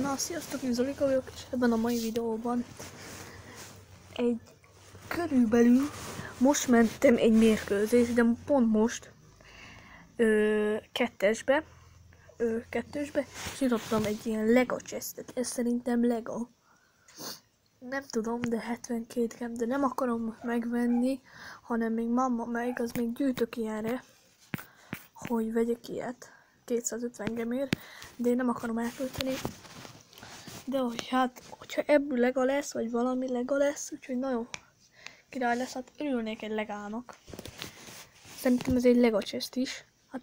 Na, sziasztok, én Zolika vagyok, és ebben a mai videóban körülbelül most mentem egy mérkőzés, de pont most kettősbe, és nyitottam egy ilyen Lego chestet. Ez szerintem Lego. Nem tudom, de 72 g, de nem akarom megvenni, hanem még az még gyűjtök ilyenre, hogy vegyek ilyet 250 g-ért, de én nem akarom elkölteni. De hogyha ebből lega lesz, vagy valami lega lesz, úgyhogy nagyon király lesz, hát örülnék egy legának. Szerintem ez egy lega chest is, hát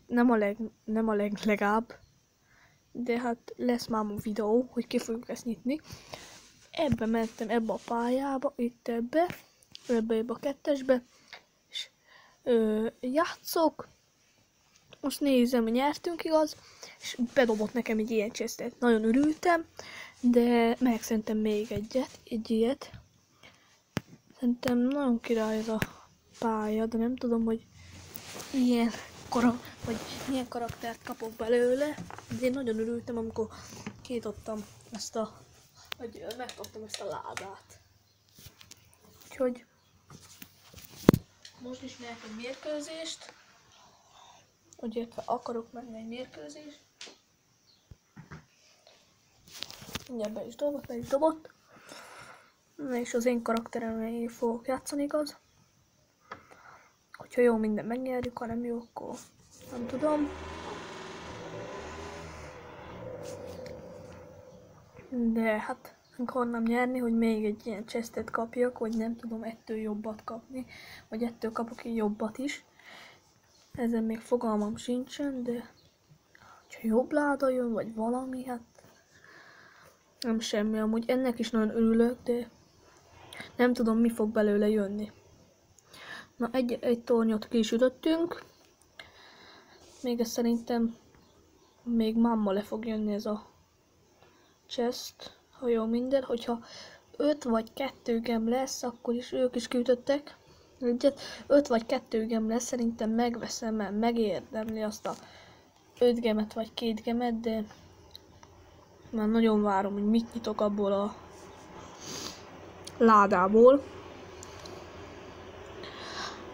nem a leglegább, de hát lesz már a videó, hogy ki fogjuk ezt nyitni. Ebbe mentem, ebbe a pályába, itt ebbe a kettesbe, és játszok. Most nézem, hogy nyertünk, igaz, és bedobott nekem egy ilyen chestet. Nagyon örültem, de megszentem még egy ilyet. Szerintem nagyon király ez a pálya, de nem tudom, hogy milyen karaktert kapok belőle. De én nagyon örültem, amikor megkaptam ezt a ládát. Úgyhogy most is megyek egy mérkőzést. Ugye akarok menni egy mérkőzést. Mindjárt be is dobott. És az én karakteremmel fogok játszani, igaz? Hogyha jó, minden megnyerjük, ha nem jó, akkor nem tudom. De hát akarnám nyerni, hogy még egy ilyen chestet kapjak, vagy nem tudom, ettől jobbat kapni, vagy ettől kapok egy jobbat is. Ezen még fogalmam sincsen, de ha jobb láda jön, vagy valami, hát nem semmi. Amúgy ennek is nagyon örülök, de nem tudom, mi fog belőle jönni. Na, egy tornyot ki is ütöttünk. Még ez szerintem még mámma le fog jönni ez a chest, ha jó minden. Hogyha 5 vagy 2 gem lesz, akkor is ők is kiütöttek egyet. 5 vagy 2 gem lesz, szerintem megveszem, mert megérdemli azt a 5 gemet vagy 2 gemet, de már nagyon várom, hogy mit nyitok abból a ládából.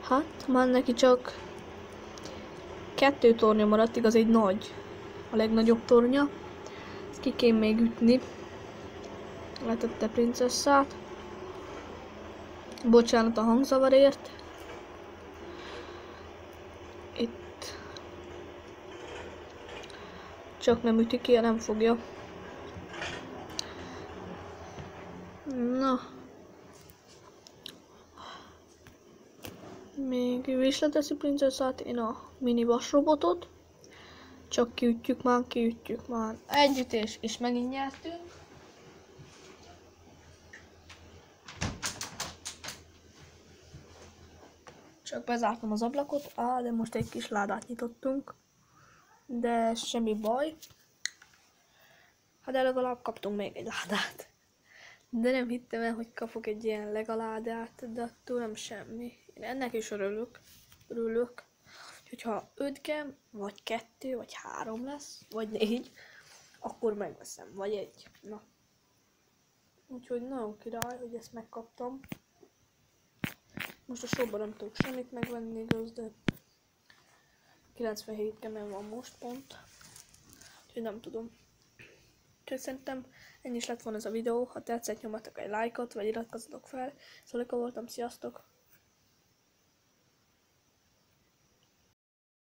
Hát, már neki csak 2 tornya maradt, igaz, egy nagy, a legnagyobb tornya. Ezt ki kell még ütni. Letette princesszát. Bocsánat a hangzavarért. Itt csak nem üti ki, nem fogja. Na. Még ő is leteszi princesszát, én a mini vasrobotot. Csak kiütjük már. Együttés, és megint nyertünk. Csak bezártam az ablakot, de most egy kis ládát nyitottunk. De semmi baj. Hát de legalább kaptunk még egy ládát. De nem hittem el, hogy kapok egy ilyen legaládát, de attól nem semmi. Én ennek is örülök. Hogyha 5 gem, vagy 2, vagy 3 lesz, vagy 4, akkor megveszem, vagy 1. Na. Úgyhogy nagyon király, hogy ezt megkaptam. Most a shopban nem tudok semmit megvenni, igaz, de 97 gemen van most pont. Úgyhogy nem tudom. Úgyhogy szerintem ennyi is lett volna ez a videó. Ha tetszett, nyomatok egy lájkot, vagy iratkozzatok fel. Szolika voltam, sziasztok!